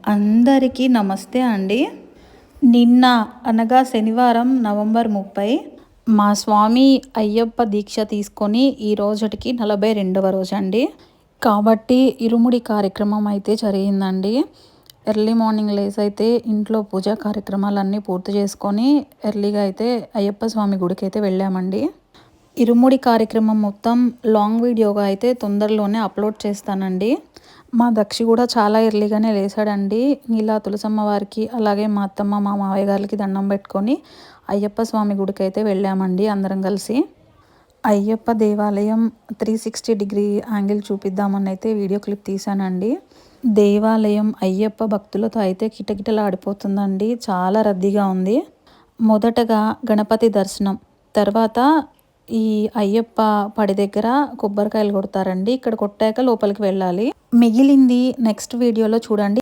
అందరికీ నమస్తే అండి. నిన్న అనగా శనివారం నవంబర్ 30 మా స్వామి అయ్యప్ప దీక్ష తీసుకొని ఈ రోజుటికి 42వ రోజండి. కాబట్టి ఇరుముడి కార్యక్రమం అయితే జరిగిందండి. ఎర్లీ మార్నింగ్ లేసైతే ఇంట్లో పూజా కార్యక్రమాలన్నీ పూర్తి చేసుకొని ఎర్లీగా అయితే అయ్యప్ప స్వామి గుడికి అయితే వెళ్ళామండి. ఇరుముడి కార్యక్రమం మొత్తం లాంగ్ వీడియోగా అయితే తొందరలోనే అప్లోడ్ చేస్తానండి. మా దక్షి కూడా చాలా ఎర్లీగానే లేసాడండి. నీలా తులసమ్మ వారికి అలాగే మా అత్తమ్మ మా మావయ్య గారికి దండం పెట్టుకొని అయ్యప్ప స్వామి గుడికి అయితే వెళ్ళామండి అందరం కలిసి. అయ్యప్ప దేవాలయం 360 డిగ్రీ యాంగిల్ చూపిద్దామని అయితే వీడియో క్లిప్ తీశానండి. దేవాలయం అయ్యప్ప భక్తులతో అయితే కిటకిటలాడిపోతుందండి. చాలా రద్దీగా ఉంది. మొదటగా గణపతి దర్శనం, తర్వాత ఈ అయ్యప్ప పడి దగ్గర కొబ్బరికాయలు కొడతారండి. ఇక్కడ కొట్టాక లోపలికి వెళ్ళాలి. మిగిలింది నెక్స్ట్ వీడియోలో చూడండి.